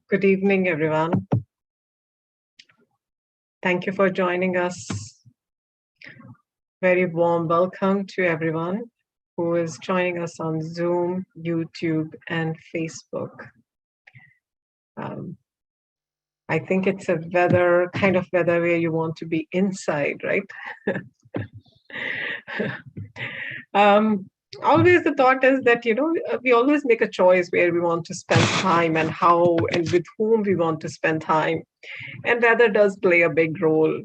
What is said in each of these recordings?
Good evening, everyone. Thank you for joining us. Very warm welcome to everyone who is joining us on Zoom, YouTube, and Facebook. I think it's a kind of weather where you want to be inside, right? Always the thought is that, we always make a choice where we want to spend time and how and with whom we want to spend time. And weather does play a big role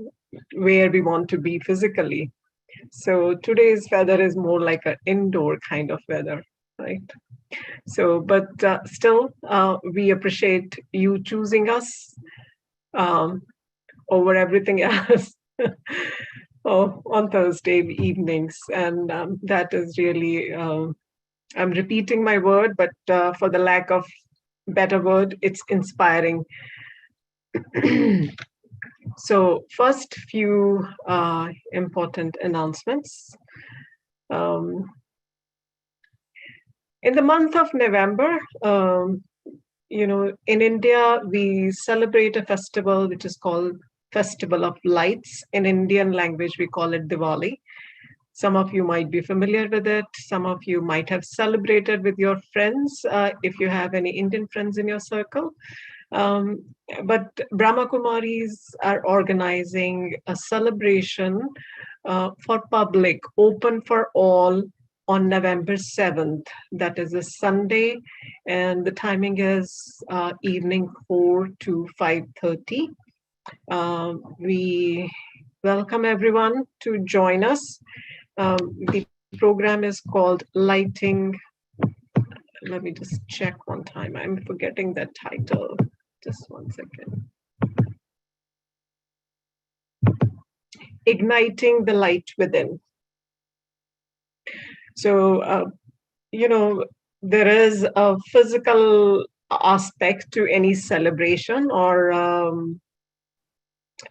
where we want to be physically. So today's weather is more like an indoor kind of weather, right? So, but still, we appreciate you choosing us over everything else on Thursday evenings. And that is really, I'm repeating my word, but for the lack of better word, it's inspiring. So first few important announcements. In the month of November, in India, we celebrate a festival which is called Festival of Lights. In Indian language, we call it Diwali. Some of you might be familiar with it. Some of you might have celebrated with your friends, if you have any Indian friends in your circle. But Brahma Kumaris are organizing a celebration for public, open for all, on November 7th. That is a Sunday, and the timing is evening 4 to 5:30. We welcome everyone to join us. The program is called Lighting. Let me just check one time. I'm forgetting that title. Just one second. Igniting the Light Within. So, there is a physical aspect to any celebration, or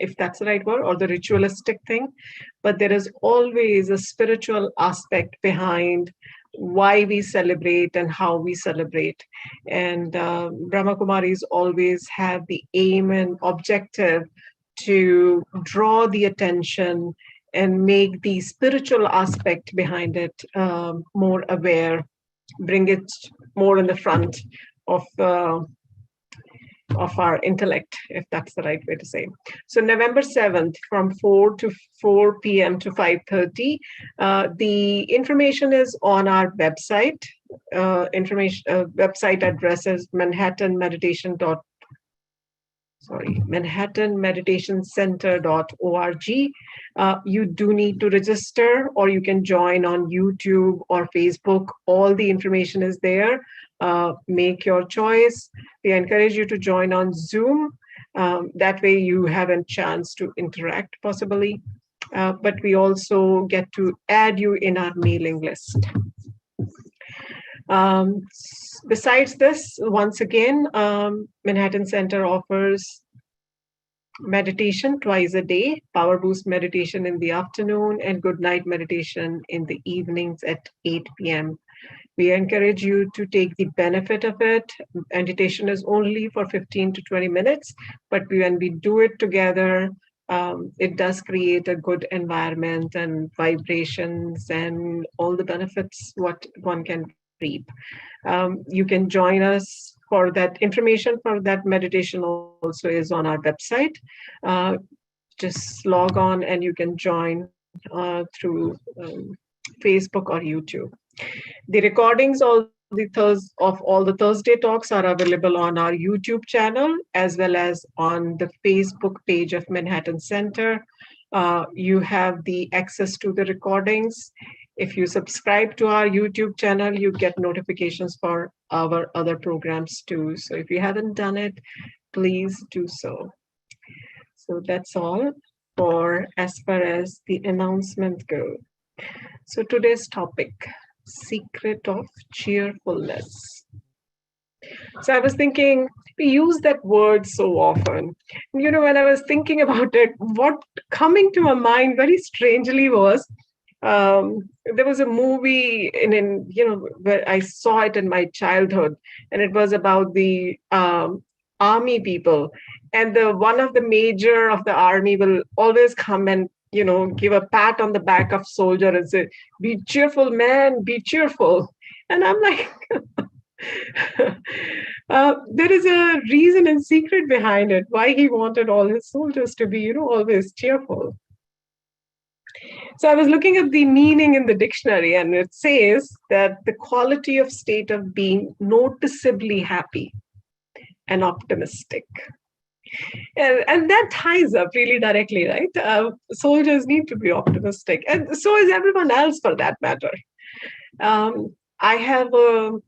if that's the right word, or the ritualistic thing, but there is always a spiritual aspect behind why we celebrate and how we celebrate. And Brahma Kumaris always have the aim and objective to draw the attention and make the spiritual aspect behind it more aware, bring it more in the front of our intellect, if that's the right way to say. So November 7th, from 4 p.m. to 5:30. The information is on our website. Website address is manhattanmeditationcenter.org. You do need to register, or you can join on YouTube or Facebook. All the information is there. Make your choice. We encourage you to join on Zoom. That way you have a chance to interact possibly. But we also get to add you in our mailing list. Besides this, once again, Manhattan Center offers meditation twice a day, Power Boost meditation in the afternoon, and Good Night meditation in the evenings at 8 p.m. We encourage you to take the benefit of it. Meditation is only for 15 to 20 minutes, but when we do it together, it does create a good environment and vibrations and all the benefits what one can reap. You can join us for that. Information for that meditation also is on our website. Just log on and you can join through Facebook or YouTube. The recordings of all the Thursday talks are available on our YouTube channel as well as on the Facebook page of Manhattan Center. You have the access to the recordings. If you subscribe to our YouTube channel, you get notifications for our other programs too. So if you haven't done it, please do so. So that's all for as far as the announcement goes. So today's topic, secret of cheerfulness. So I was thinking, we use that word so often. When I was thinking about it, what coming to my mind very strangely was, There was a movie where I saw it in my childhood, and it was about the army people, and the one of the major of the army will always come and give a pat on the back of soldier and say, "Be cheerful, man, be cheerful." And I'm like, there is a reason and secret behind it why he wanted all his soldiers to be, always cheerful. So I was looking at the meaning in the dictionary, and it says that the quality of state of being noticeably happy and optimistic. And that ties up really directly, right? Soldiers need to be optimistic, and so is everyone else for that matter. I have a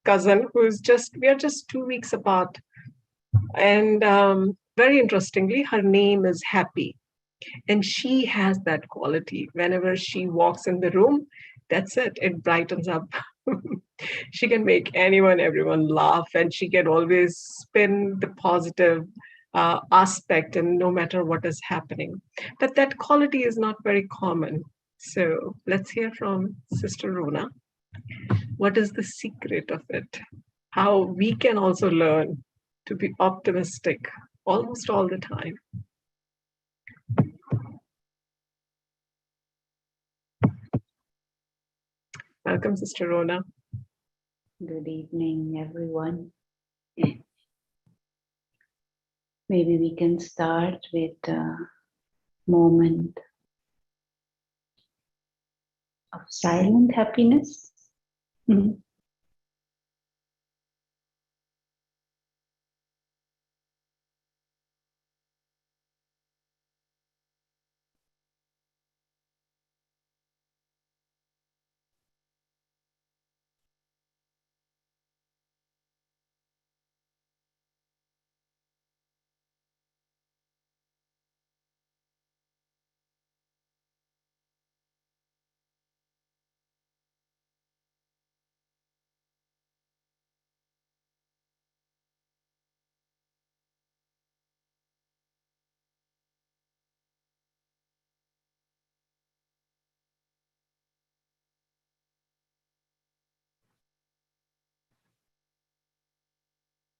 cousin we are just 2 weeks apart. And very interestingly, her name is Happy. And she has that quality. Whenever she walks in the room, that's it. It brightens up. She can make everyone laugh, and she can always spin the positive aspect, and no matter what is happening. But that quality is not very common. So let's hear from Sister Rona. What is the secret of it? How we can also learn to be optimistic almost all the time. Welcome, Sister Rona. Good evening, everyone. Maybe we can start with a moment of silent happiness.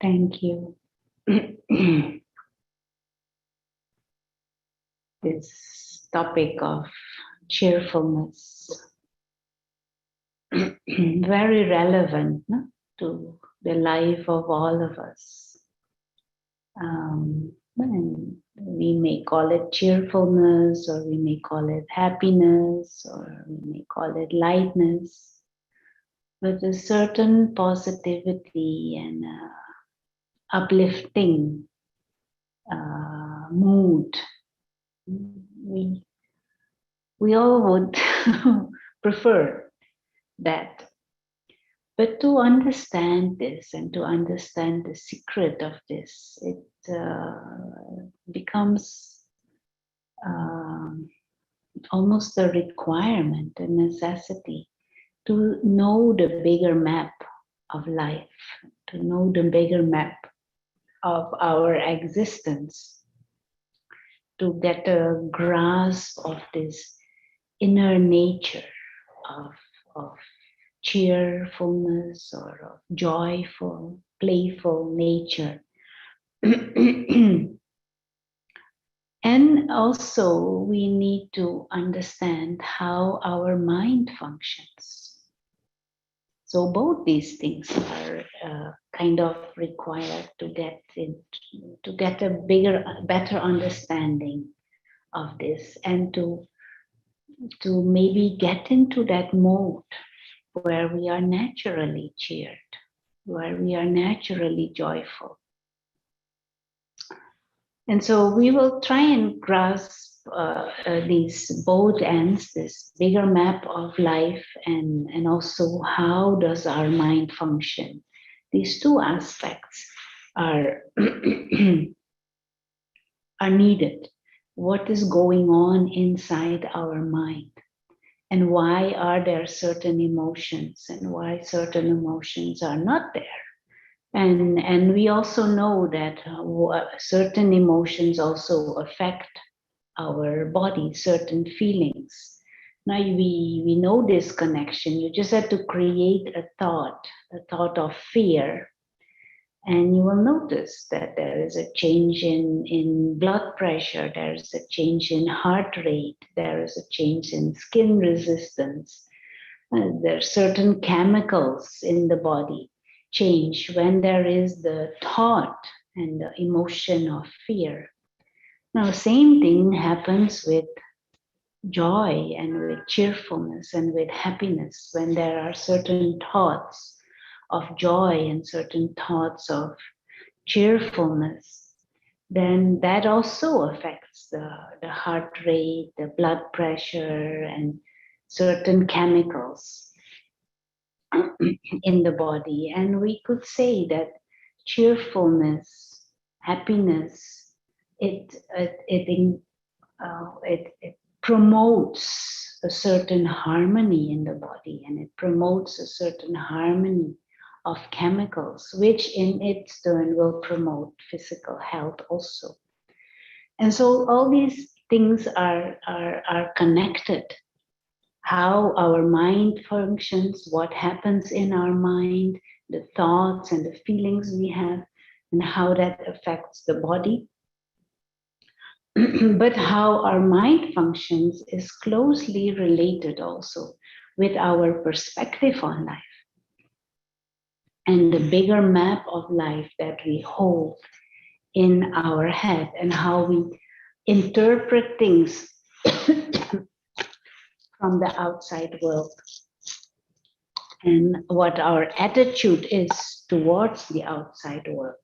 Thank you. This topic of cheerfulness, very relevant, no? To the life of all of us. And we may call it cheerfulness, or we may call it happiness, or we may call it lightness, with a certain positivity and uplifting mood. We all would prefer that. But to understand this and to understand the secret of this, it becomes almost a requirement, a necessity, to know the bigger map of life, to know the bigger map of our existence, to get a grasp of this inner nature of cheerfulness or of joyful, playful nature. And also we need to understand how our mind functions. So both these things are kind of required to get a better understanding of this, and to maybe get into that mode where we are naturally cheered, where we are naturally joyful. And so we will try and grasp these both ends, this bigger map of life, and also how does our mind function. These two aspects are, are needed. What is going on inside our mind? And why are there certain emotions, and why certain emotions are not there? And we also know that certain emotions also affect our body, certain feelings. Now we know this connection. You just have to create a thought of fear, and you will notice that there is a change in blood pressure, there is a change in heart rate, there is a change in skin resistance. There are certain chemicals in the body change when there is the thought and the emotion of fear. Now, same thing happens with joy and with cheerfulness and with happiness when there are certain thoughts of joy and certain thoughts of cheerfulness, then that also affects the heart rate, the blood pressure, and certain chemicals in the body. And we could say that cheerfulness, happiness, it promotes a certain harmony in the body, and it promotes a certain harmony of chemicals, which in its turn will promote physical health also. And so all these things are connected. How our mind functions, what happens in our mind, the thoughts and the feelings we have, and how that affects the body. But how our mind functions is closely related also with our perspective on life and the bigger map of life that we hold in our head, and how we interpret things from the outside world, and what our attitude is towards the outside world.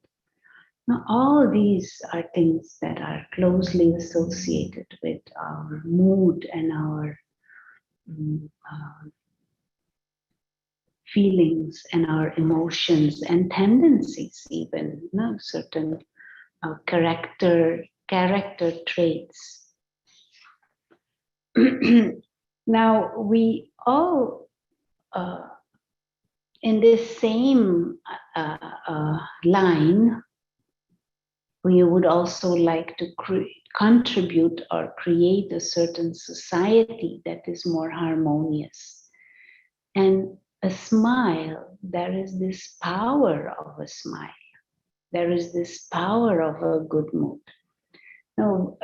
Now, all these are things that are closely associated with our mood and our feelings and our emotions and tendencies, even certain character traits. Now, we all in this same line, we would also like to contribute or create a certain society that is more harmonious. And a smile, there is this power of a smile. There is this power of a good mood. Now,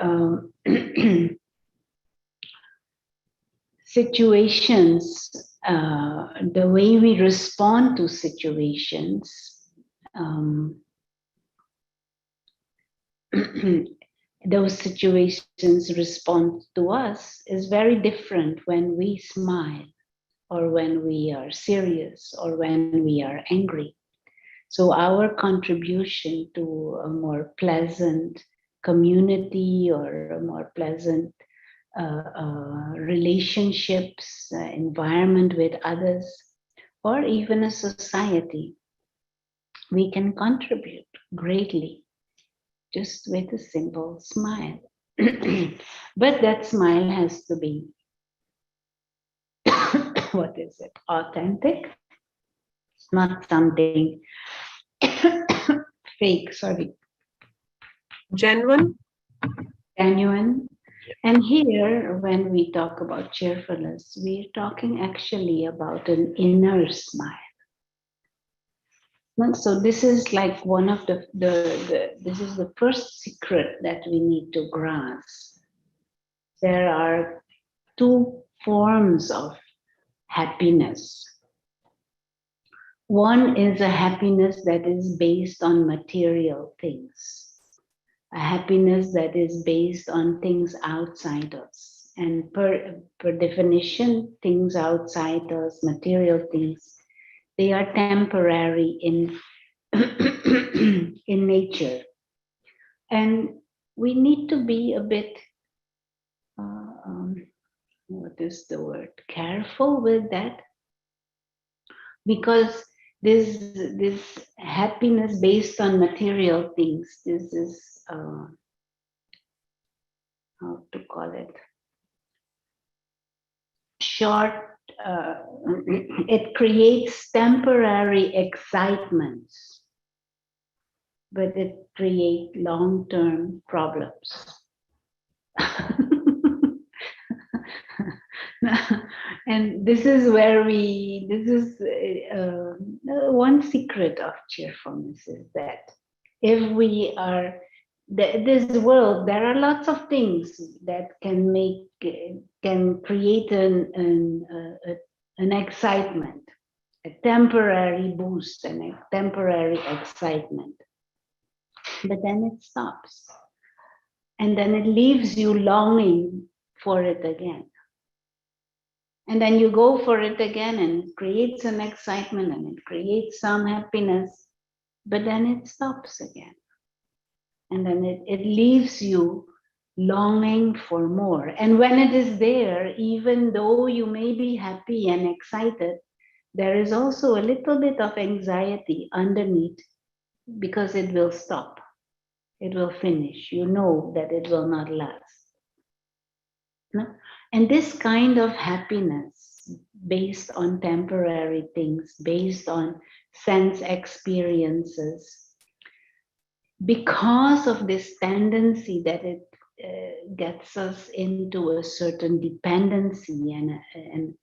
situations, the way we respond to situations, those situations respond to us is very different when we smile, or when we are serious, or when we are angry. So our contribution to a more pleasant community, or a more pleasant relationships, environment with others, or even a society, we can contribute greatly just with a simple smile. But that smile has to be, what is it, authentic, not something fake, sorry. Genuine. Genuine. And here, when we talk about cheerfulness, we're talking actually about an inner smile. So this is like one of this is the first secret that we need to grasp. There are two forms of happiness. One is a happiness that is based on material things, a happiness that is based on things outside us. And per definition, things outside us, material things, they are temporary in in nature. And we need to be a bit, what is the word, careful with that. Because this happiness based on material things, this is, how to call it, short, it creates temporary excitements, but it creates long-term problems. And this is where this is one secret of cheerfulness is that if we are, this world, there are lots of things that can create an excitement, a temporary boost and a temporary excitement. But then it stops. And then it leaves you longing for it again. And then you go for it again and it creates an excitement and it creates some happiness, but then it stops again. And then it leaves you longing for more. And when it is there, even though you may be happy and excited, there is also a little bit of anxiety underneath because it will stop. It will finish. You know that it will not last. No? And this kind of happiness based on temporary things, based on sense experiences, because of this tendency that it gets us into a certain dependency and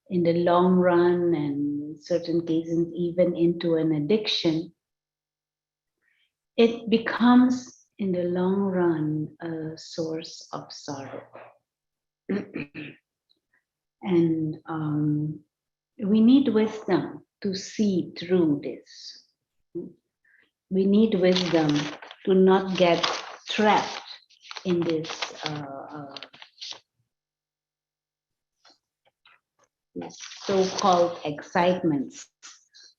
in the long run, and in certain cases even into an addiction, it becomes in the long run a source of sorrow. And we need wisdom to see through this. We need wisdom to not get trapped in this so-called excitements.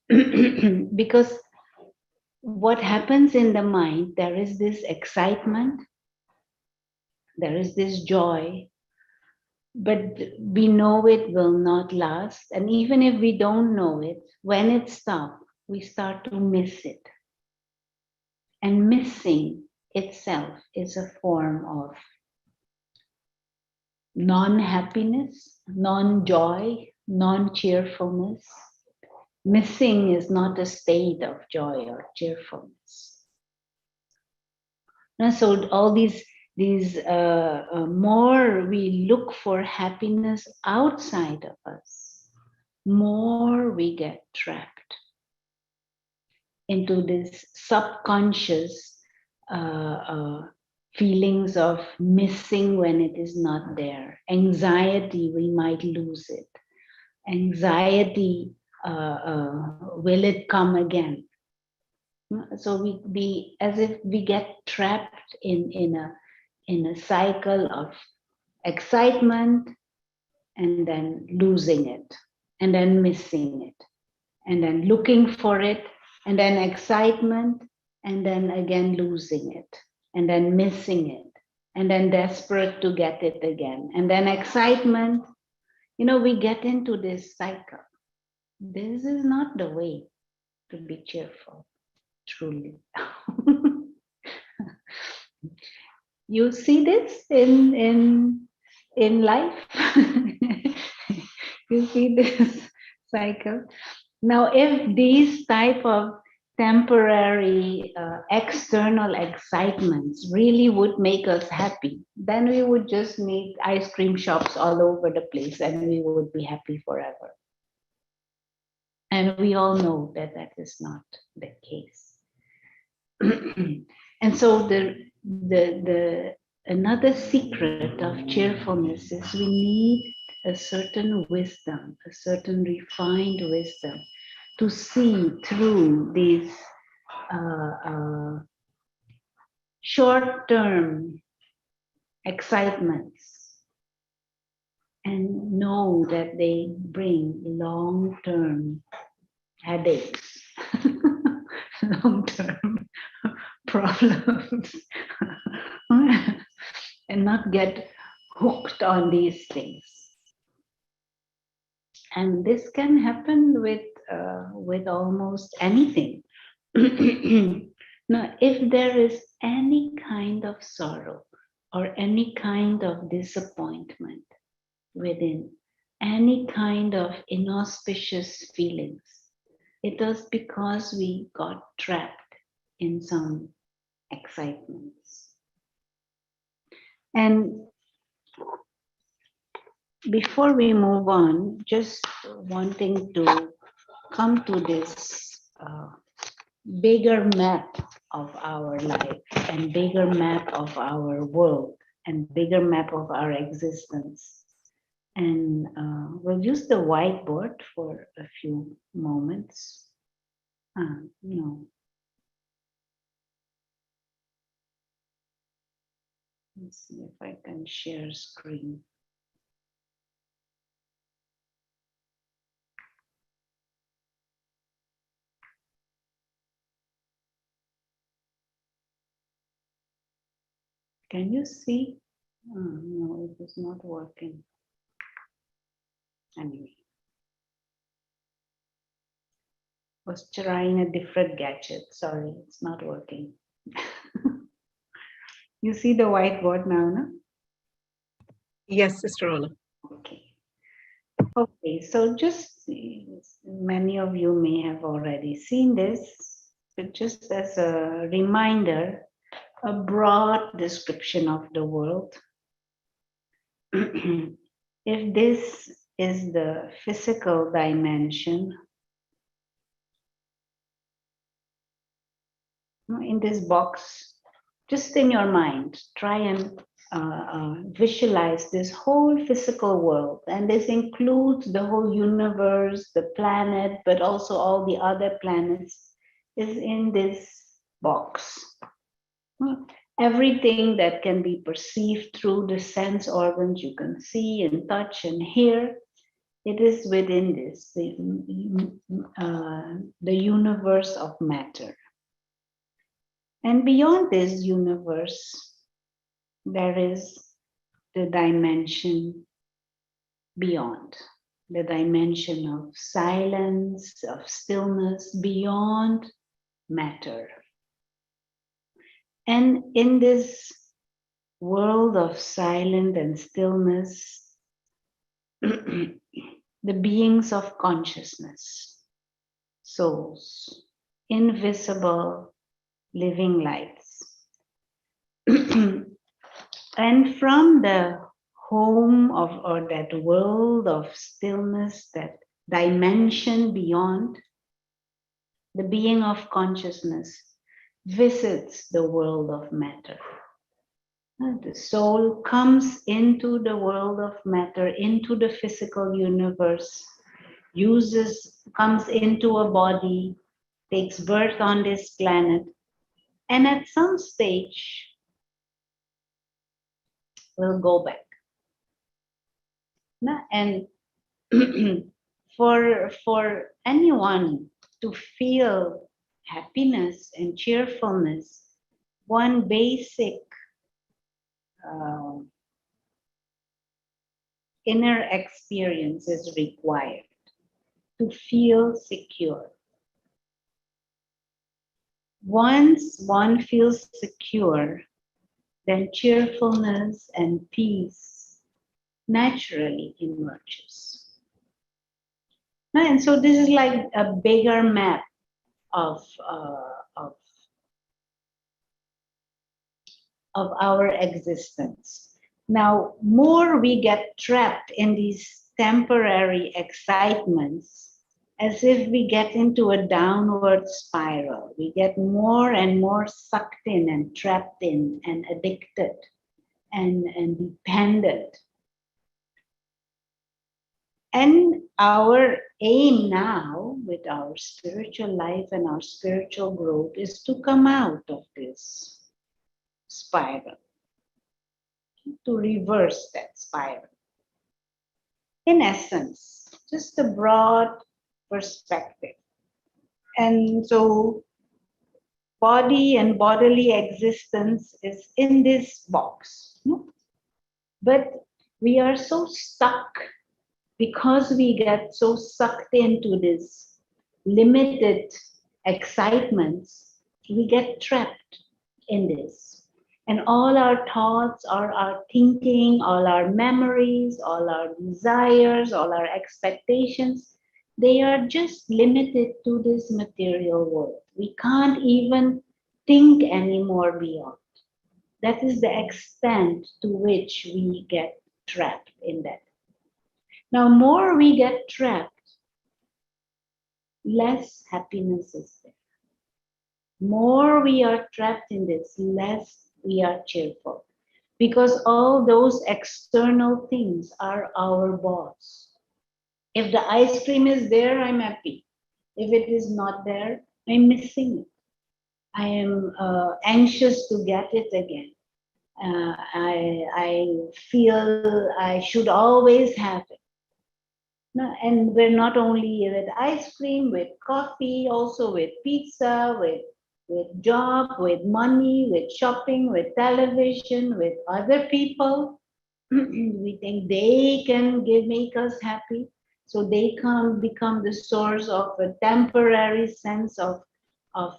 Because what happens in the mind, there is this excitement, there is this joy, but we know it will not last. And even if we don't know it, when it stops, we start to miss it. And missing itself is a form of non-happiness, non-joy, non-cheerfulness. Missing is not a state of joy or cheerfulness. And so all these more we look for happiness outside of us, more we get trapped into this subconscious feelings of missing when it is not there. Anxiety, we might lose it. Anxiety, will it come again? So we as if we get trapped in a cycle of excitement and then losing it and then missing it and then looking for it and then excitement and then again losing it and then missing it and then desperate to get it again and then excitement. We get into this cycle. This is not the way to be cheerful, truly. You see this in life. You see this cycle. Now, if these type of temporary external excitements really would make us happy, then we would just need ice cream shops all over the place and we would be happy forever. And we all know that that is not the case. And so the another secret of cheerfulness is we need a certain wisdom, a certain refined wisdom to see through these short-term excitements and know that they bring long-term headaches, long-term problems, and not get hooked on these things. And this can happen with almost anything. Now, if there is any kind of sorrow or any kind of disappointment within, any kind of inauspicious feelings, it was because we got trapped in some excitements. And before we move on, just wanting to come to this bigger map of our life and bigger map of our world and bigger map of our existence. And we'll use the whiteboard for a few moments. No. Let's see if I can share screen. Can you see? No, it is not working. Anyway, was trying a different gadget. Sorry, it's not working. You see the whiteboard now, no? Yes, Sister Rona. Okay. Okay, so just many of you may have already seen this, but just as a reminder, a broad description of the world. If this is the physical dimension, in this box, just in your mind, try and visualize this whole physical world. And this includes the whole universe, the planet, but also all the other planets is in this box. Everything that can be perceived through the sense organs you can see and touch and hear, it is within this, the universe of matter. And beyond this universe, there is the dimension beyond, the dimension of silence, of stillness, beyond matter. And in this world of silence and stillness, the beings of consciousness, souls, invisible living lights. And from the home of, or that world of stillness, that dimension beyond, the being of consciousness visits the world of matter. The soul comes into the world of matter, into the physical universe, comes into a body, takes birth on this planet, and at some stage will go back. And for anyone to feel happiness and cheerfulness, one basic inner experience is required to feel secure. Once one feels secure, then cheerfulness and peace naturally emerges. And so this is like a bigger map of our existence. Now, more we get trapped in these temporary excitements, as if we get into a downward spiral. We get more and more sucked in and trapped in and addicted and dependent. And our aim now with our spiritual life and our spiritual growth is to come out of this spiral, to reverse that spiral. In essence, just a broad perspective. And so body and bodily existence is in this box. But we are so stuck because we get so sucked into this limited excitements, we get trapped in this. And all our thoughts, all our thinking, all our memories, all our desires, all our expectations, they are just limited to this material world. We can't even think anymore beyond. That is the extent to which we get trapped in that. Now, more we get trapped, less happiness is there. More we are trapped in this, less we are cheerful. Because all those external things are our boss. If the ice cream is there, I'm happy. If it is not there, I'm missing it. I am anxious to get it again. I feel I should always have it. No, and we're not only with ice cream, with coffee, also with pizza, with job, with money, with shopping, with television, with other people. We think they can make us happy. So they become the source of a temporary sense of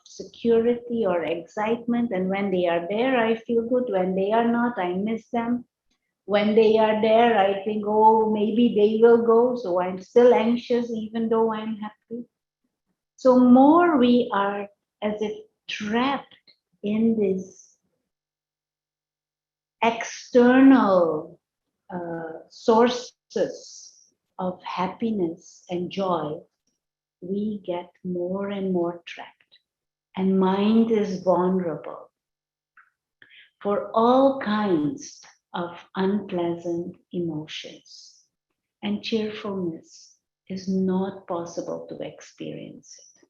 security or excitement. And when they are there, I feel good. When they are not, I miss them. When they are there, I think, oh, maybe they will go. So I'm still anxious, even though I'm happy. So more we are as if trapped in this external sources of happiness and joy, we get more and more trapped. And mind is vulnerable for all kinds of unpleasant emotions. And cheerfulness is not possible to experience it.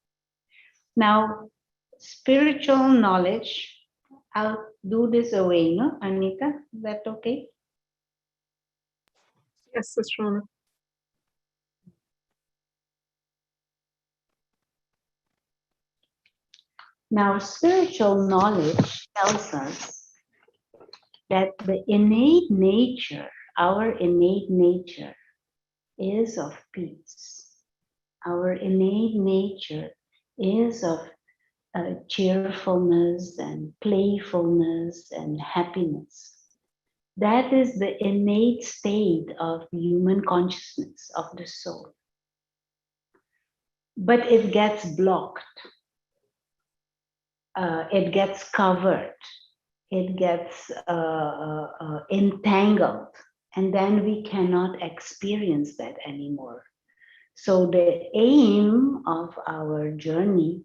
Now, spiritual knowledge, I'll do this away, no, Anita? Is that okay? Yes, Sister Rona. Now, spiritual knowledge tells us that the innate nature, our innate nature, is of peace. Our innate nature is of cheerfulness and playfulness and happiness. That is the innate state of human consciousness, of the soul. But it gets blocked, it gets covered, it gets entangled, and then we cannot experience that anymore. So the aim of our journey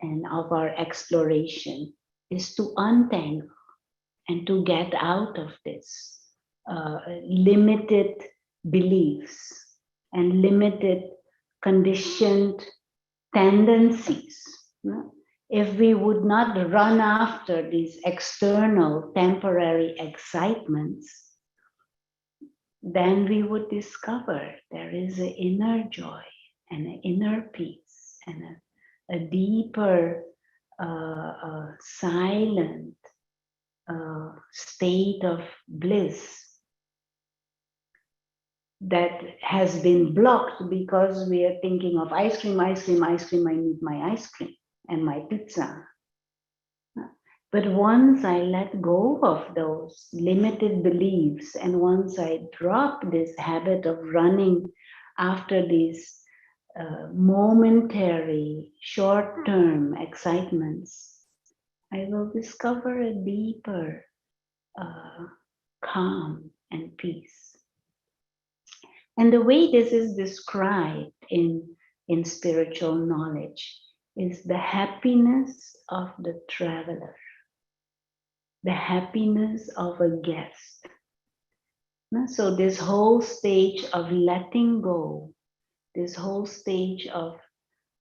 and of our exploration is to untangle and to get out of this limited beliefs and limited conditioned tendencies. If we would not run after these external temporary excitements, then we would discover there is an inner joy and an inner peace and a deeper silent state of bliss that has been blocked because we are thinking of ice cream, ice cream, ice cream. I need my ice cream and my pizza. But once I let go of those limited beliefs and once I drop this habit of running after these momentary, short-term excitements, I will discover a deeper calm and peace. And the way this is described in spiritual knowledge is the happiness of the traveler, the happiness of a guest. So this whole stage of letting go, this whole stage of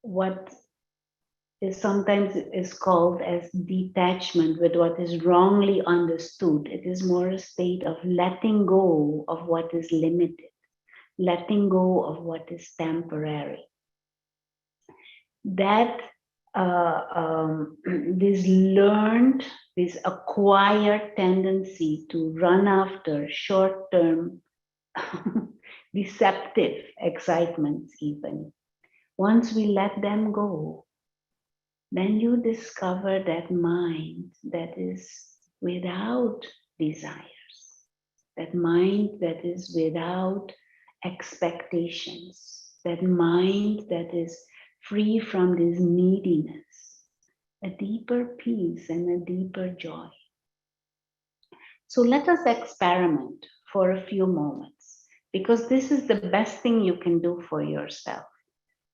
what is sometimes is called as detachment with what is wrongly understood. It is more a state of letting go of what is limited, letting go of what is temporary. That this learned, this acquired tendency to run after short-term deceptive excitements even. Once we let them go, then you discover that mind that is without desires, that mind that is without expectations, that mind that is free from this neediness, a deeper peace and a deeper joy. So let us experiment for a few moments, because this is the best thing you can do for yourself.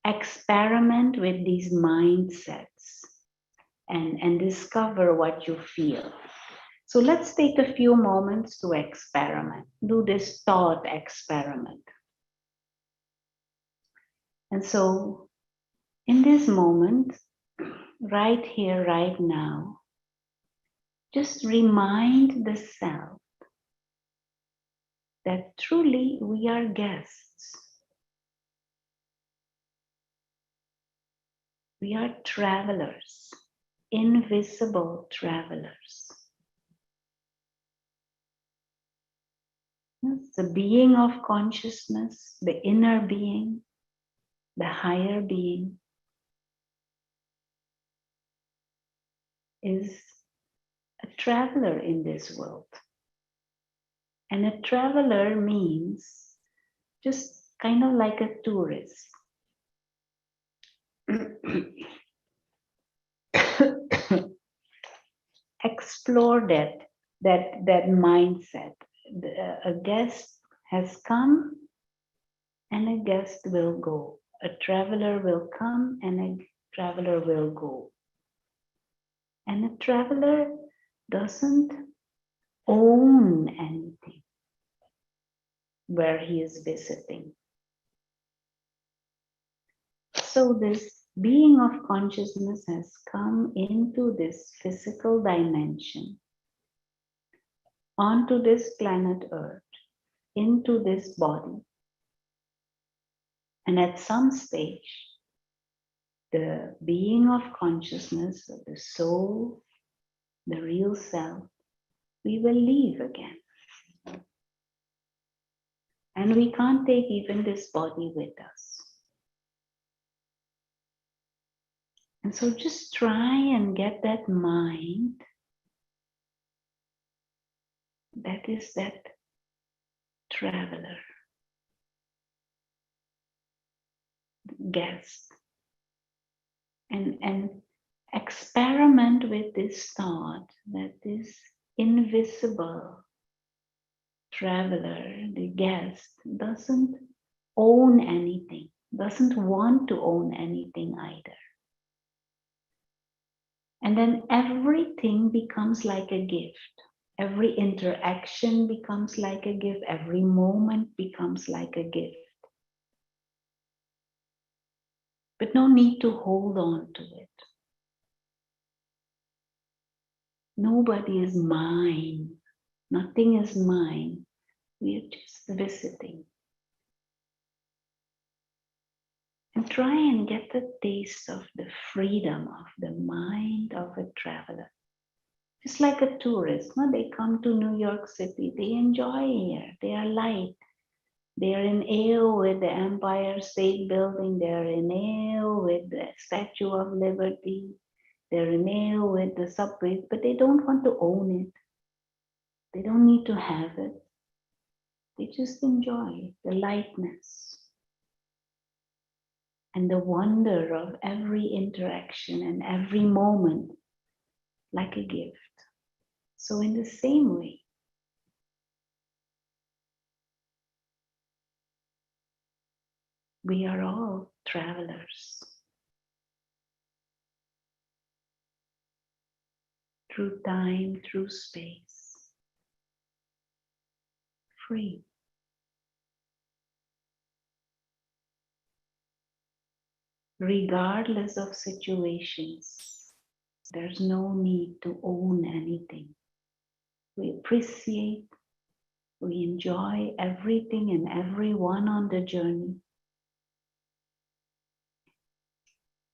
Experiment with these mindsets and discover what you feel. So let's take a few moments to experiment. Do this thought experiment. And so in this moment, right here, right now, just remind the self that truly we are guests. We are travelers, invisible travelers. The being of consciousness, the inner being, the higher being is a traveler in this world. And a traveler means just kind of like a tourist. Explore that mindset. A guest has come and a guest will go. A traveler will come and a traveler will go. And a traveler doesn't own anything where he is visiting. So this being of consciousness has come into this physical dimension, onto this planet Earth, into this body. And at some stage, the being of consciousness, the soul, the real self, we will leave again. And we can't take even this body with us. And so just try and get that mind that is that traveler, guest. And experiment with this thought that this invisible traveler, the guest, doesn't own anything, doesn't want to own anything either. And then everything becomes like a gift. Every interaction becomes like a gift. Every moment becomes like a gift. But no need to hold on to it. Nobody is mine. Nothing is mine. We are just visiting. And try and get the taste of the freedom of the mind of a traveler. Just like a tourist, no? They come to New York City, they enjoy here, they are light. They are in awe with the Empire State Building, they are in awe with the Statue of Liberty, they're in awe with the subway, but they don't want to own it. They don't need to have it. They just enjoy the lightness and the wonder of every interaction and every moment like a gift. So in the same way, we are all travelers through time, through space, free. Regardless of situations, there's no need to own anything. We appreciate, we enjoy everything and everyone on the journey.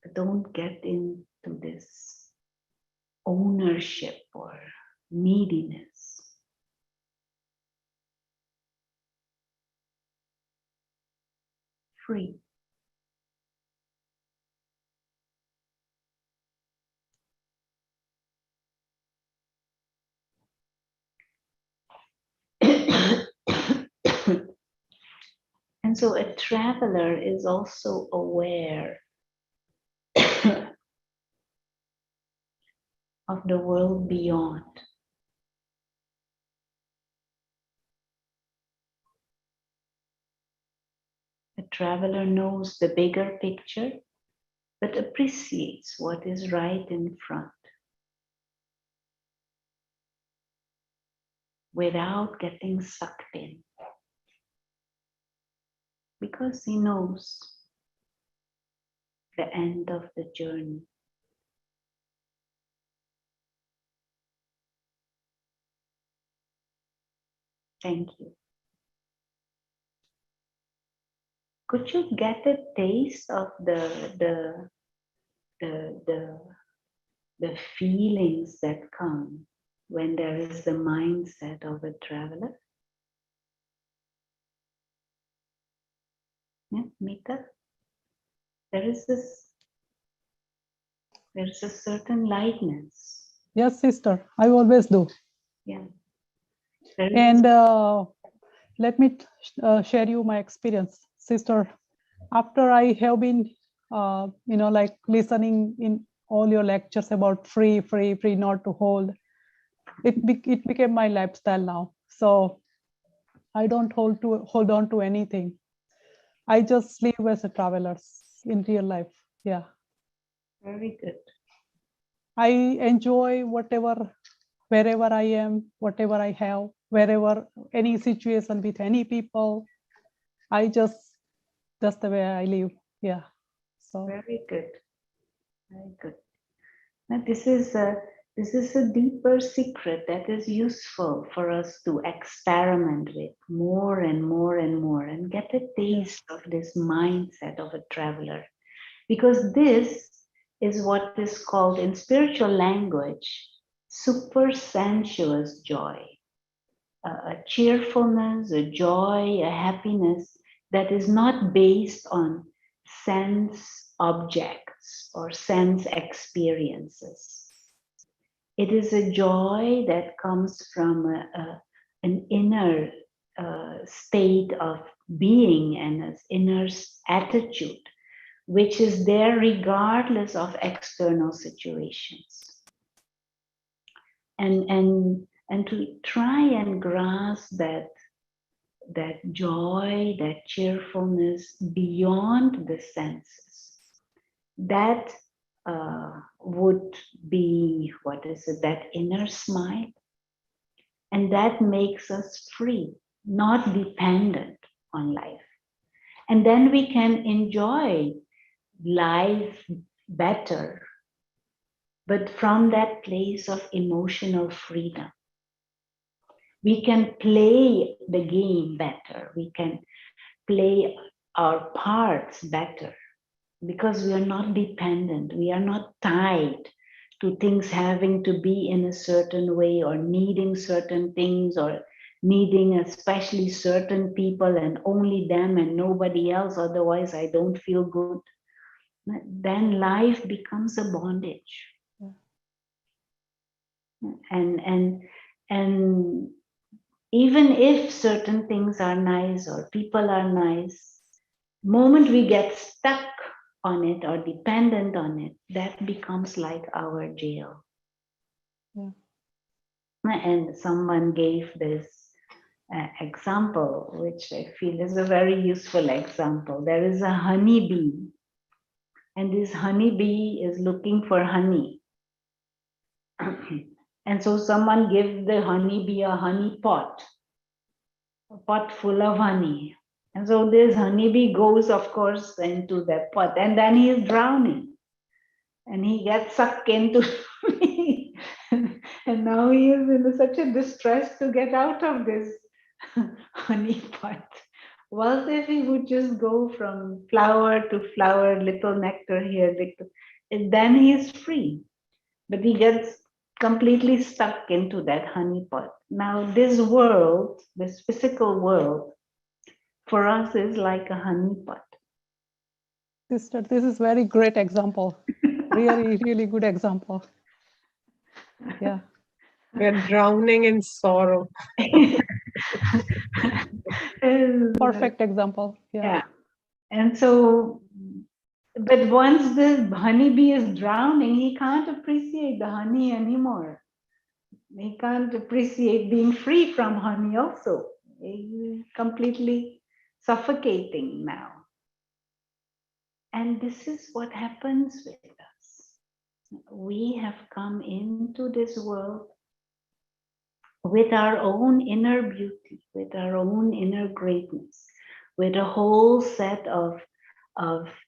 But don't get into this ownership or neediness. Free. And so a traveler is also aware of the world beyond. traveler knows the bigger picture, but appreciates what is right in front without getting sucked in, because he knows the end of the journey. Thank you. Could you get a taste of the feelings that come when there is the mindset of a traveler? Yeah, Mita? There's a certain lightness. Yes, sister, I always do. Yeah. And let me share you my experience, sister. After I have been, like listening in all your lectures about free, not to hold, it became my lifestyle now. So I don't hold on to anything. I just live as a traveler in real life. Yeah. Very good. I enjoy wherever I am, whatever I have, wherever, any situation with any people. That's the way I live. Yeah. So very good. Very good. Now this is a deeper secret that is useful for us to experiment with more and more and more, and get a taste of this mindset of a traveler. Because this is what is called in spiritual language supersensuous joy, a cheerfulness, a joy, a happiness that is not based on sense objects or sense experiences. It is a joy that comes from an inner state of being and an inner attitude, which is there regardless of external situations. And to try and grasp that joy, that cheerfulness beyond the senses, that would be, that inner smile. And that makes us free, not dependent on life. And then we can enjoy life better, but from that place of emotional freedom. We can play the game better. We can play our parts better because we are not dependent. We are not tied to things having to be in a certain way, or needing certain things, or needing especially certain people and only them and nobody else. Otherwise, I don't feel good. Then life becomes a bondage. And even if certain things are nice or people are nice, moment we get stuck on it or dependent on it, that becomes like our jail. Yeah. And someone gave this example, which I feel is a very useful example. There is a honeybee, and this honeybee is looking for honey. And so someone gives the honeybee a honey pot, a pot full of honey. And so this honeybee goes, of course, into that pot, and then he is drowning. And he gets sucked into me. And now he is in such a distress to get out of this honey pot. What if he would just go from flower to flower, little nectar here, and then he is free. But he gets completely stuck into that honey pot. Now this world, this physical world, for us is like a honey pot. sister, this is very great example. Really, really good example. Yeah. We're drowning in sorrow. Perfect example. Yeah. And so, but once the honeybee is drowning, he can't appreciate the honey anymore. He can't appreciate being free from honey also. He's completely suffocating now. And this is what happens with us. We have come into this world with our own inner beauty, with our own inner greatness, with a whole set of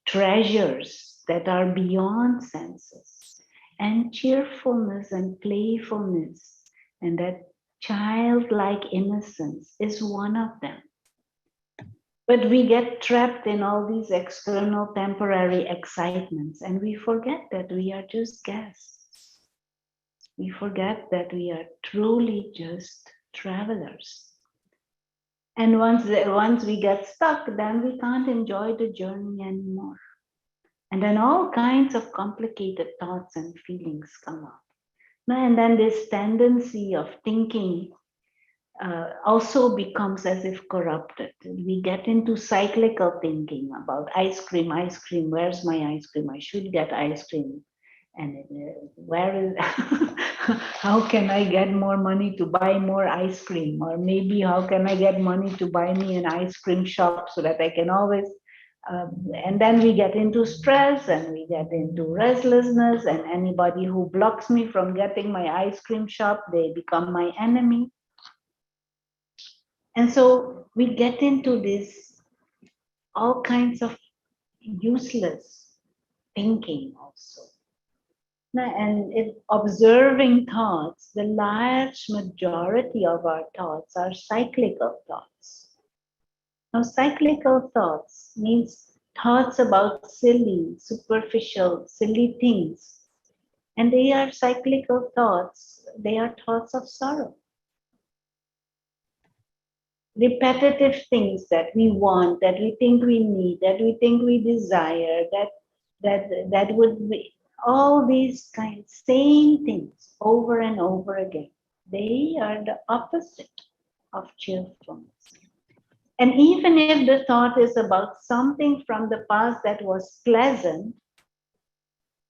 treasures that are beyond senses. And cheerfulness and playfulness and that childlike innocence is one of them. But we get trapped in all these external temporary excitements and we forget that we are just guests. We forget that we are truly just travelers. And once we get stuck, then we can't enjoy the journey anymore. And then all kinds of complicated thoughts and feelings come up. And then this tendency of thinking also becomes as if corrupted. We get into cyclical thinking about ice cream, where's my ice cream? I should get ice cream. And where is, how can I get more money to buy more ice cream? Or maybe how can I get money to buy me an ice cream shop so that I can always, and then we get into stress and we get into restlessness, and anybody who blocks me from getting my ice cream shop, they become my enemy. And so we get into this all kinds of useless thinking also. And if observing thoughts, the large majority of our thoughts are cyclical thoughts. Now, cyclical thoughts means thoughts about silly, superficial, silly things. And they are cyclical thoughts. They are thoughts of sorrow. Repetitive things that we want, that we think we need, that we think we desire, that would be all these kinds, same things over and over again. They are the opposite of cheerfulness. And even if the thought is about something from the past that was pleasant,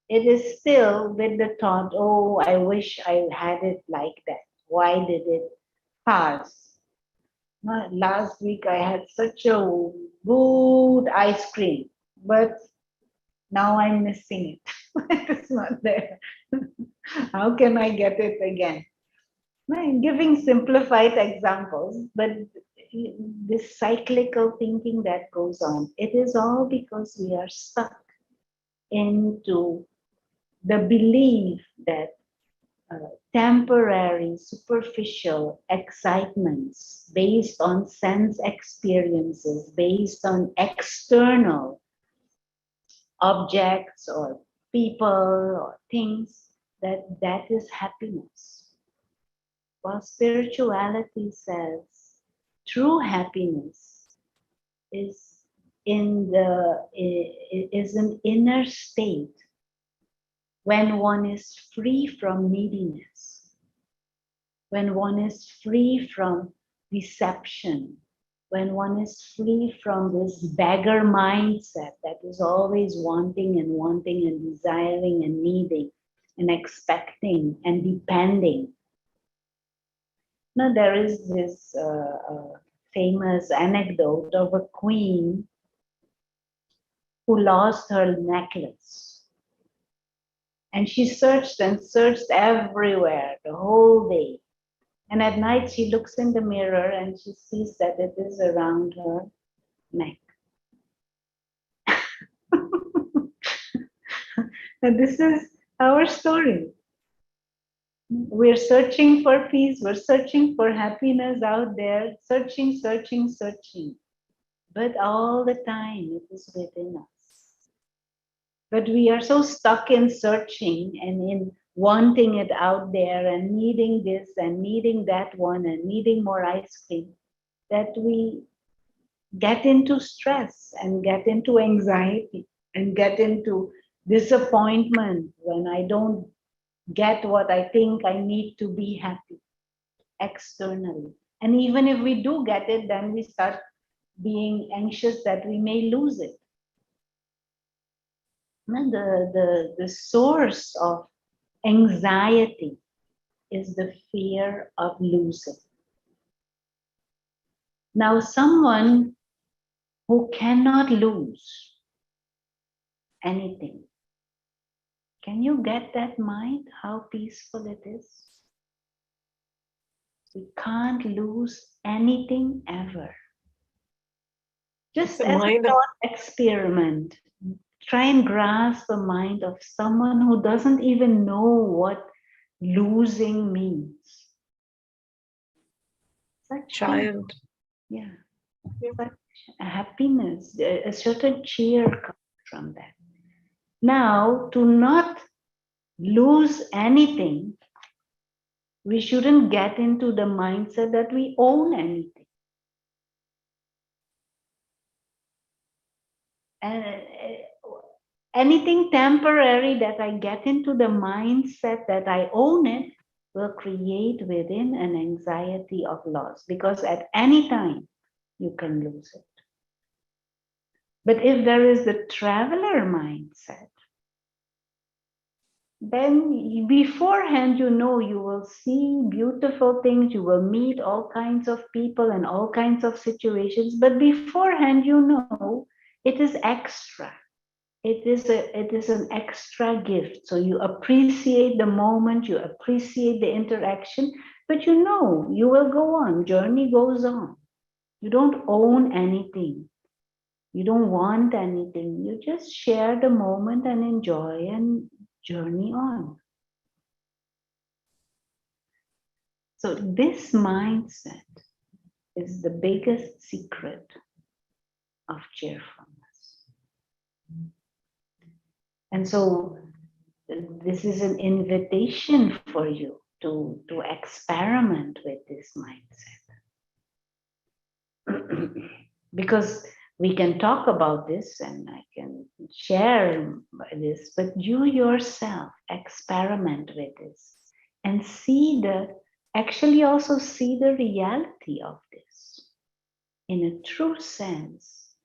it is still with the thought, oh, I wish I had it like that. Why did it pass? Last week I had such a good ice cream, but now I'm missing it. It's not there. How can I get it again? I'm giving simplified examples, but this cyclical thinking that goes on, it is all because we are stuck into the belief that temporary, superficial excitements based on sense experiences, based on external objects or people or things, that is happiness. While spirituality says true happiness is an inner state when one is free from neediness, when one is free from deception, when one is free from this beggar mindset that is always wanting and desiring and needing and expecting and depending. Now, there is this famous anecdote of a queen who lost her necklace. And she searched and searched everywhere the whole day. And at night she looks in the mirror and she sees that it is around her neck. And this is our story. We're searching for peace, we're searching for happiness out there, searching. But all the time it is within us. But we are so stuck in searching and in wanting it out there and needing this and needing that one and needing more ice cream that we get into stress and get into anxiety and get into disappointment when I don't get what I think I need to be happy externally. And even if we do get it, then we start being anxious that we may lose it. The source of anxiety is the fear of losing. Now, someone who cannot lose anything. Can you get that mind? How peaceful it is? We can't lose anything ever. Just The as mind a of thought experiment, try and grasp the mind of someone who doesn't even know what losing means. Such child. yeah, such a happiness, a certain cheer comes from that. Now, to not lose anything, we shouldn't get into the mindset that we own anything. And anything temporary that I get into the mindset that I own it will create within an anxiety of loss, because at any time you can lose it. But if there is the traveler mindset, then beforehand, you know, you will see beautiful things, you will meet all kinds of people and all kinds of situations, but beforehand, you know, it is extra. It is an extra gift. So you appreciate the moment, you appreciate the interaction, but you know, you will go on, journey goes on. You don't own anything. You don't want anything. You just share the moment and enjoy and journey on. So this mindset is the biggest secret of cheerfulness. And so this is an invitation for you to experiment with this mindset. Because we can talk about this and I can share this, but you yourself experiment with this and actually also see the reality of this. In a true sense,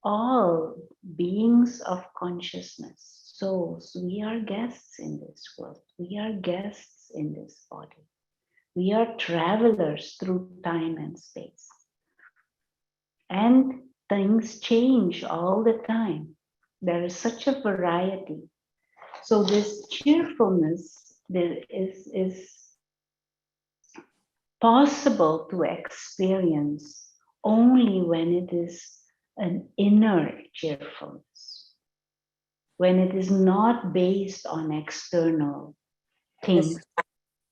all beings of consciousness, souls, we are guests in this world. We are guests in this body. We are travelers through time and space. And things change all the time. There is such a variety. So this cheerfulness is possible to experience only when it is an inner cheerfulness, when it is not based on external things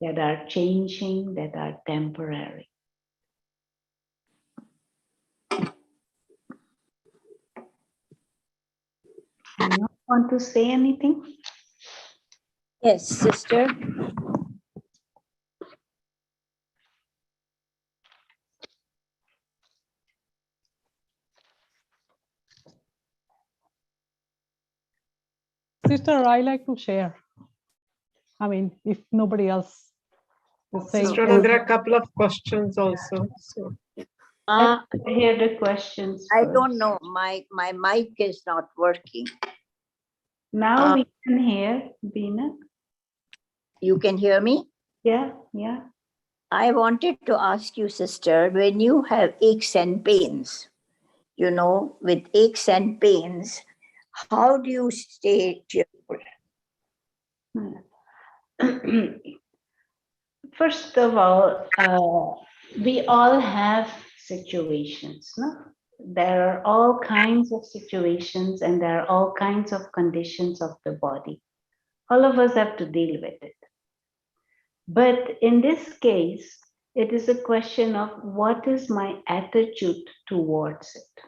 that are changing, that are temporary. You want to say anything? Yes, sister. Sister, I like to share. I mean, if nobody else is saying. Sister Rona, there are a couple of questions also. So Let's hear the questions I first. don't know. My mic is not working. Now we can hear, Veena. You can hear me? Yeah. I wanted to ask you, sister, when you have aches and pains, you know, with aches and pains, how do you stay cheerful? First of all, we all have situations, no? There are all kinds of situations and there are all kinds of conditions of the body. All of us have to deal with it. But in this case, it is a question of what is my attitude towards it.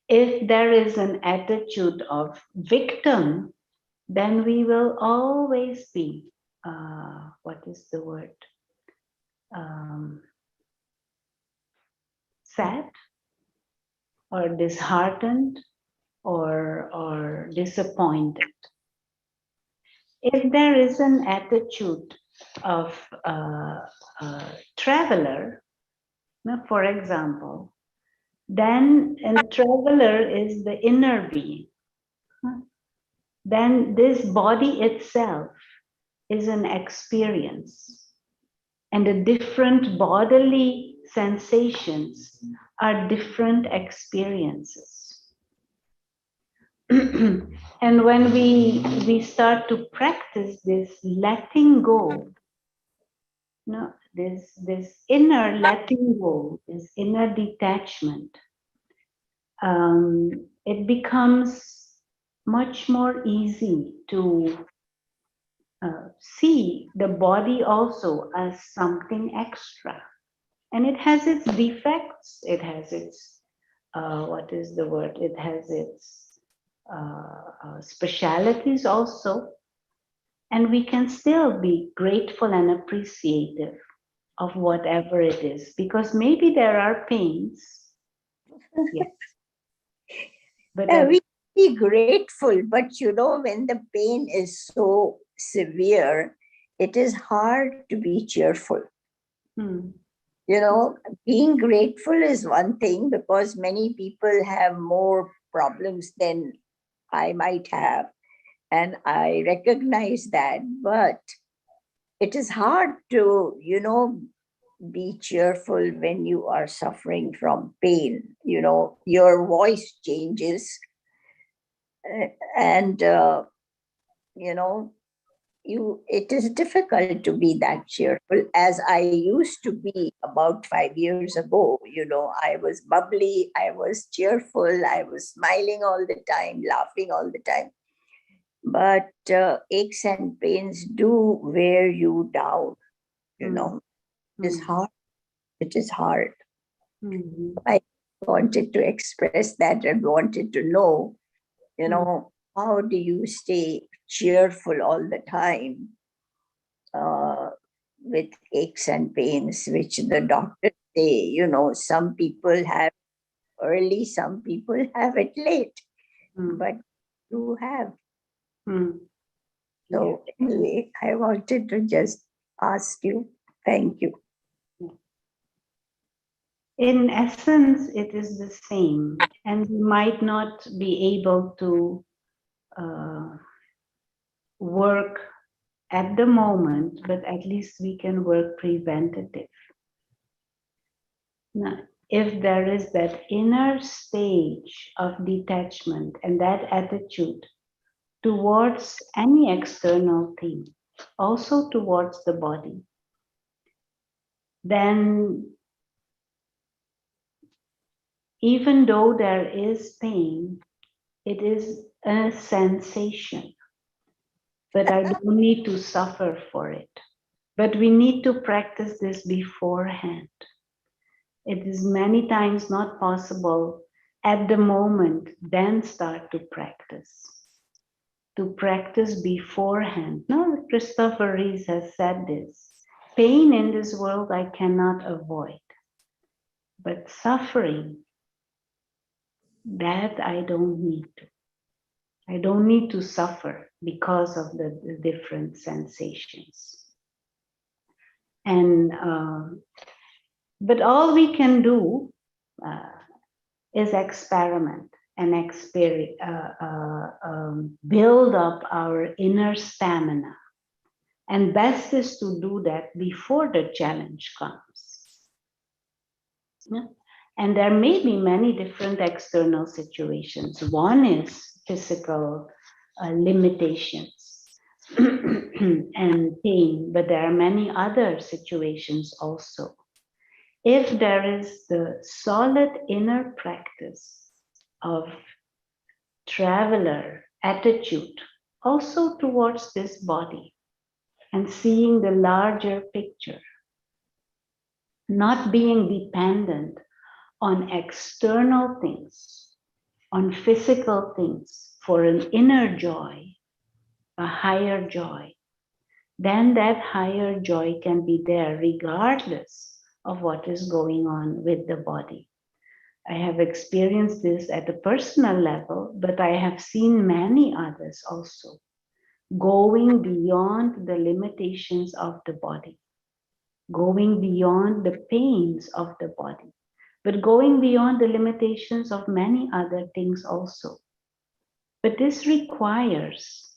If there is an attitude of victim, then we will always be, what is the word? Sad or disheartened or disappointed. If there is an attitude of traveler, for example, then a traveler is the inner being. Then this body itself is an experience. And the different bodily sensations are different experiences. And when we start to practice this letting go, no, this inner letting go, this inner detachment, it becomes much more easy to see the body also as something extra. And it has its defects, it has its, what is the word? It has its specialities also. And we can still be grateful and appreciative of whatever it is, because maybe there are pains. Yes. But we be grateful, but you know, when the pain is so severe, it is hard to be cheerful. You know, being grateful is one thing, because many people have more problems than I might have. And I recognize that, but it is hard to, you know, be cheerful when you are suffering from pain. You know, your voice changes, and you know, it is difficult to be that cheerful as I used to be about 5 years ago. You know, I was bubbly, I was cheerful, I was smiling all the time, laughing all the time. But aches and pains do wear you down. You know, it is hard. It is hard. I wanted to express that and wanted to know, you know, how do you stay cheerful all the time with aches and pains, which the doctors say, you know, some people have early, some people have it late, but you have. So anyway, I wanted to just ask you, thank you. In essence, it is the same, and we might not be able to work at the moment, but at least we can work preventative. Now, if there is that inner stage of detachment and that attitude towards any external thing, also towards the body, then even though there is pain, it is a sensation. But I don't need to suffer for it. But we need to practice this beforehand. It is many times not possible at the moment, then start to practice. To practice beforehand. No, Christopher Rees has said this. Pain in this world I cannot avoid. But suffering, that I don't need to. I don't need to suffer because of the different sensations. And but all we can do is experiment and build up our inner stamina. And best is to do that before the challenge comes. Yeah? And there may be many different external situations. One is physical limitations and pain, but there are many other situations also. If there is the solid inner practice of traveler attitude also towards this body and seeing the larger picture, not being dependent on external things, on physical things for an inner joy, a higher joy, then that higher joy can be there regardless of what is going on with the body. I have experienced this at a personal level, but I have seen many others also going beyond the limitations of the body, going beyond the pains of the body, but going beyond the limitations of many other things also. But this requires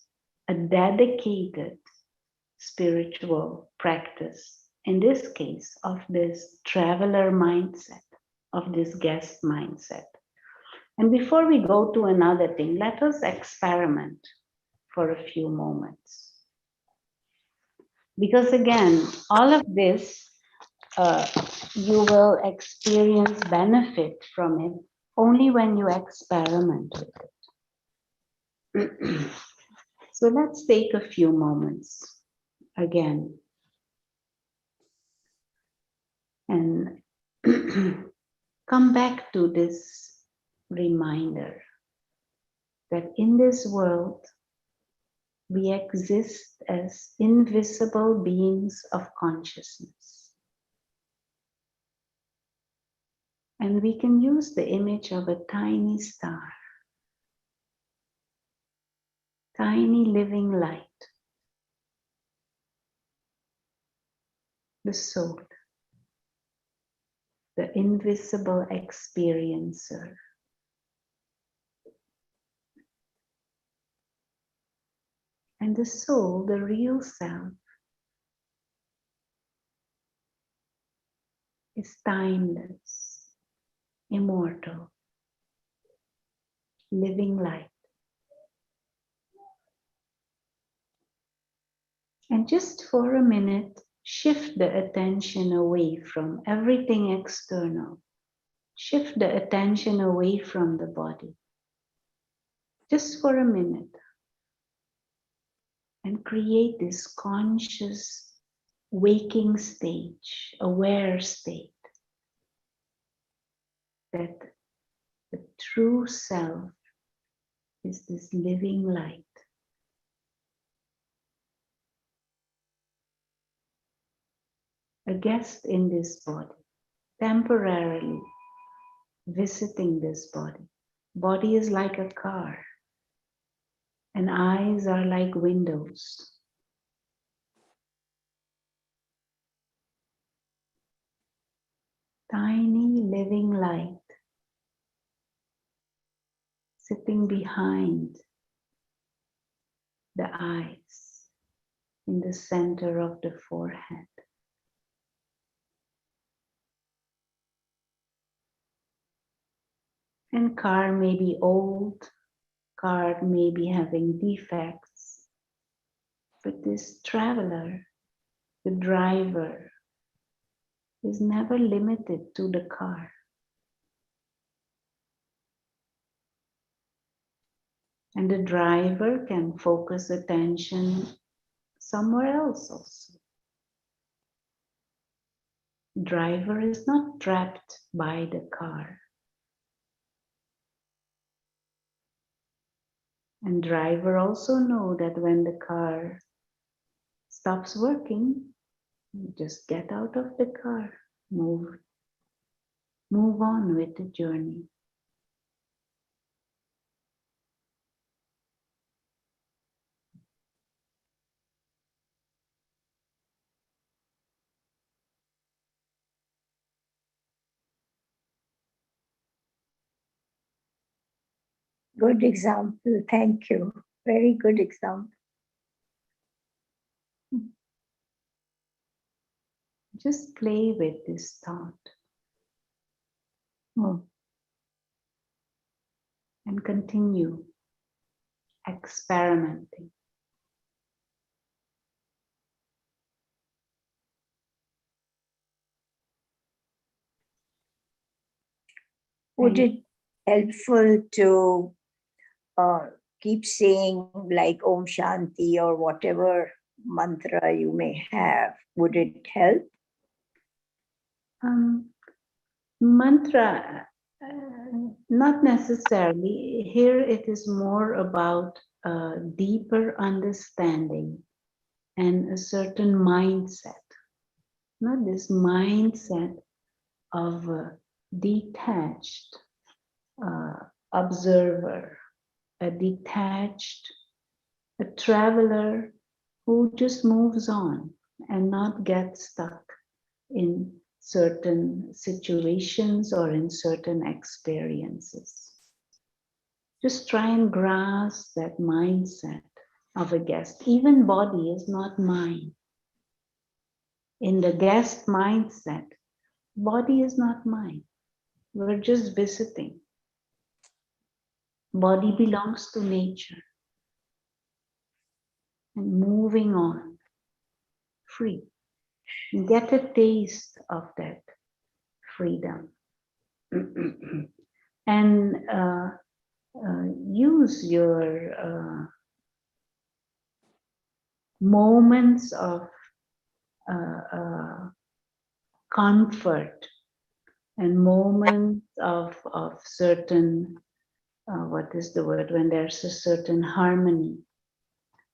a dedicated spiritual practice, in this case, of this traveler mindset, of this guest mindset. And before we go to another thing, let us experiment for a few moments. Because again, all of this, you will experience benefit from it only when you experiment with it. So let's take a few moments again. And come back to this reminder that in this world, we exist as invisible beings of consciousness. And we can use the image of a tiny star, tiny living light, the soul, the invisible experiencer. And the soul, the real self, is timeless, immortal, living light. And just for a minute, shift the attention away from everything external. Shift the attention away from the body. Just for a minute. And create this conscious waking stage, aware state. That the true self is this living light. A guest in this body, temporarily visiting this body. Body is like a car, and eyes are like windows. Tiny living light sitting behind the eyes in the center of the forehead. And car may be old, car may be having defects, but this traveler, the driver, is never limited to the car. And the driver can focus attention somewhere else also. Driver is not trapped by the car. And driver also know that when the car stops working, you just get out of the car, move on with the journey. Good example. Thank you. Very good example. Just play with this thought. And continue experimenting. Would it helpful to keep saying like Om Shanti or whatever mantra you may have? Would it help? Mantra, not necessarily. Here it is more about a deeper understanding and a certain mindset. Not this mindset of a detached observer, a traveler who just moves on and not gets stuck in certain situations or in certain experiences. Just try and grasp that mindset of a guest. Even body is not mine. In the guest mindset, body is not mine. We're just visiting. Body belongs to nature. And moving on, free. Get a taste of that freedom. And use your moments of comfort and moments of certain, what is the word, when there's a certain harmony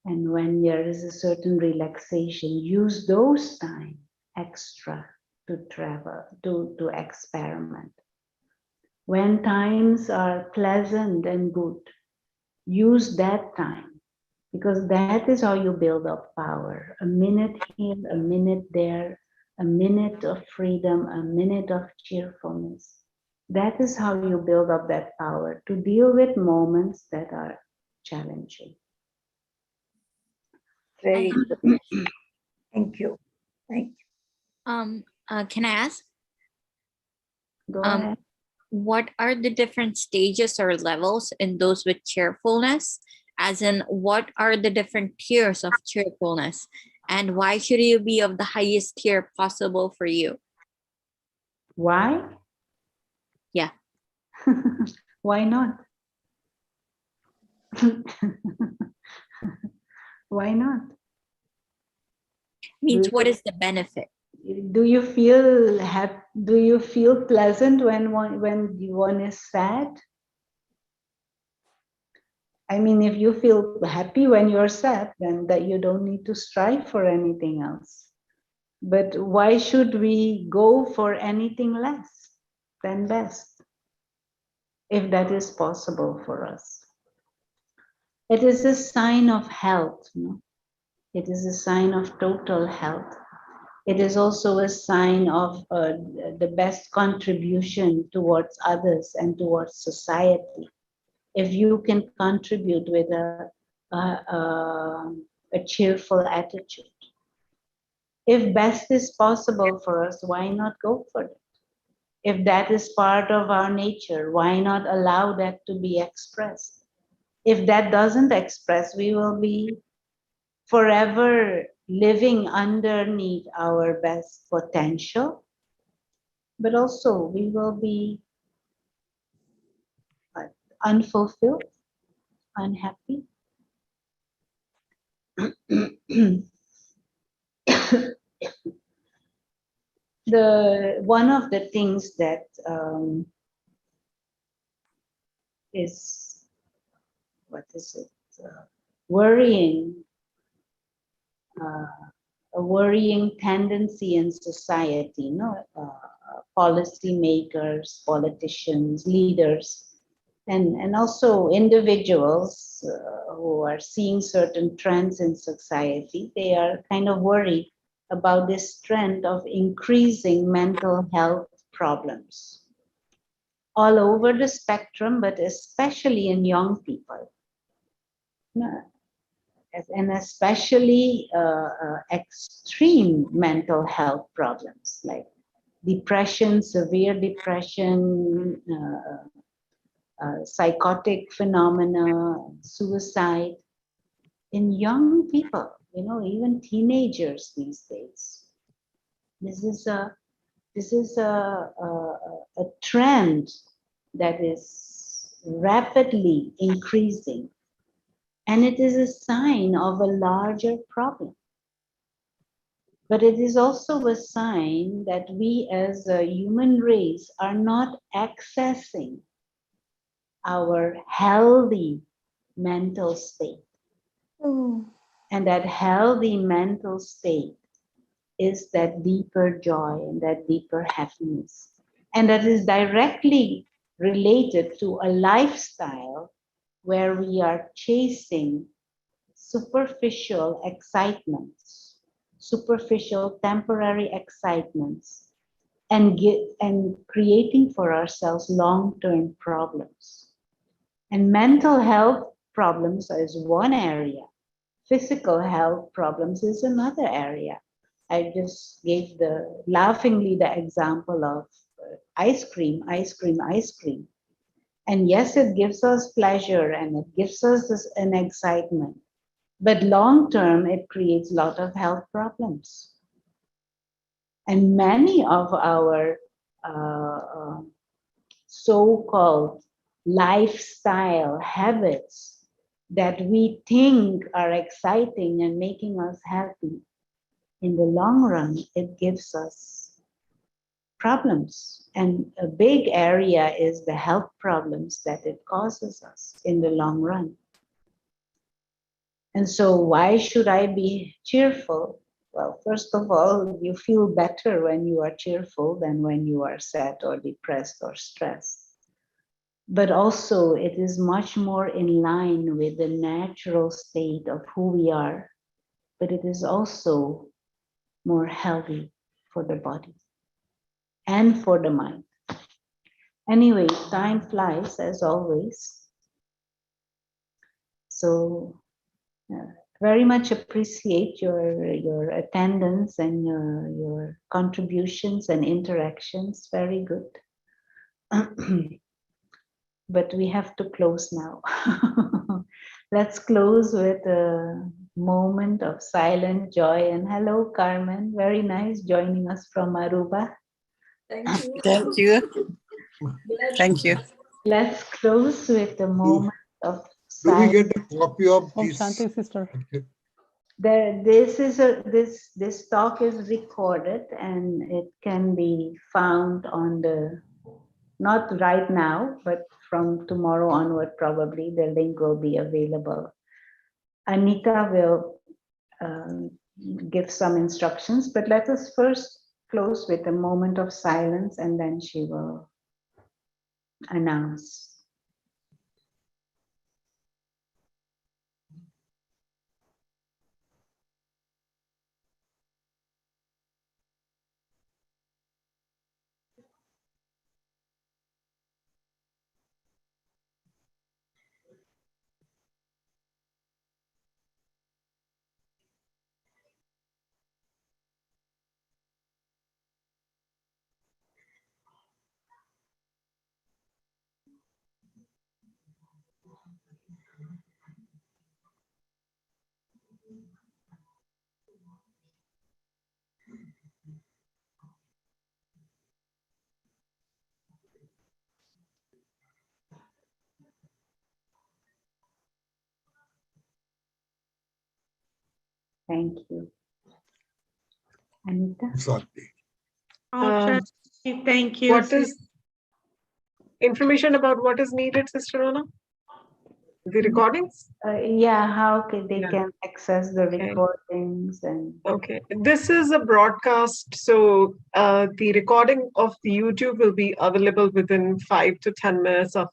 and when there is a certain relaxation, use those time extra to travel, to experiment. When times are pleasant and good, use that time, because that is how you build up power. A minute here, a minute there, a minute of freedom, a minute of cheerfulness. That is how you build up that power to deal with moments that are challenging. Very good. Thank you. Thank you. Can I ask? Go ahead. What are the different stages or levels in those with cheerfulness? As in, what are the different tiers of cheerfulness? And why should you be of the highest tier possible for you? Why? Yeah. Why not? Why not? Means what is the benefit? Do you feel happy? Do you feel pleasant when one is sad? I mean, if you feel happy when you're sad, then that you don't need to strive for anything else. But why should we go for anything less than best, if that is possible for us? It is a sign of health. No? It is a sign of total health. It is also a sign of the best contribution towards others and towards society. If you can contribute with a cheerful attitude. If best is possible for us, why not go for it? If that is part of our nature, why not allow that to be expressed? If that doesn't express, we will be forever living underneath our best potential, but also we will be unfulfilled, unhappy. One of the things that is, what is it, worrying, a worrying tendency in society, policy makers, politicians, leaders, and also individuals who are seeing certain trends in society. They are kind of worried about this trend of increasing mental health problems all over the spectrum, but especially in young people. And especially extreme mental health problems like depression, severe depression, psychotic phenomena, suicide in young people, even teenagers these days. This is a trend that is rapidly increasing, and it is a sign of a larger problem. But it is also a sign that we as a human race are not accessing our healthy mental state. And that healthy mental state is that deeper joy and that deeper happiness. And that is directly related to a lifestyle where we are chasing superficial excitements, superficial temporary excitements, and creating for ourselves long-term problems. And mental health problems is one area. Physical health problems is another area. I just gave laughingly the example of ice cream. And yes, it gives us pleasure and it gives us an excitement. But long term, it creates a lot of health problems. And many of our so-called lifestyle habits that we think are exciting and making us happy, in the long run, it gives us problems. And a big area is the health problems that it causes us in the long run. And so why should I be cheerful? Well, first of all, you feel better when you are cheerful than when you are sad or depressed or stressed. But also it is much more in line with the natural state of who we are, but it is also more healthy for the body and for the mind. Anyway, time flies as always. So very much appreciate your attendance and your contributions and interactions. Very good. But we have to close now. Let's close with a moment of silent joy. And hello, Carmen. Very nice joining us from Aruba. Thank you. Thank you. Thank you. Let's close with a moment of Do we silence. get a copy of Om this? Shanti, sister. This talk is recorded and it can be found on the, not right now, but from tomorrow onward, probably the link will be available. Anita will give some instructions, but let us first close with a moment of silence and then she will announce. Thank you. Anita? Thank you. What is information about what is needed, Sister Rona? The recordings? Yeah, how can they Yeah. can access the Okay. recordings and Okay, this is a broadcast, so the recording of the YouTube will be available within 5 to 10 minutes of,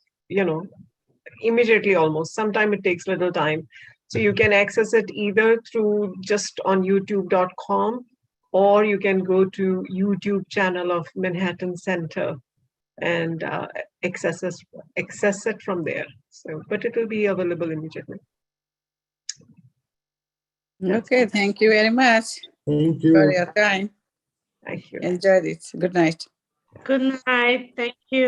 immediately almost. Sometime it takes little time. So you can access it either through just on youtube.com or you can go to YouTube channel of Manhattan Center and access it from there. So, but it will be available immediately. Okay, thank you very much Thank for you. your time. Thank you. Enjoyed it. Good night. Good night. Thank you.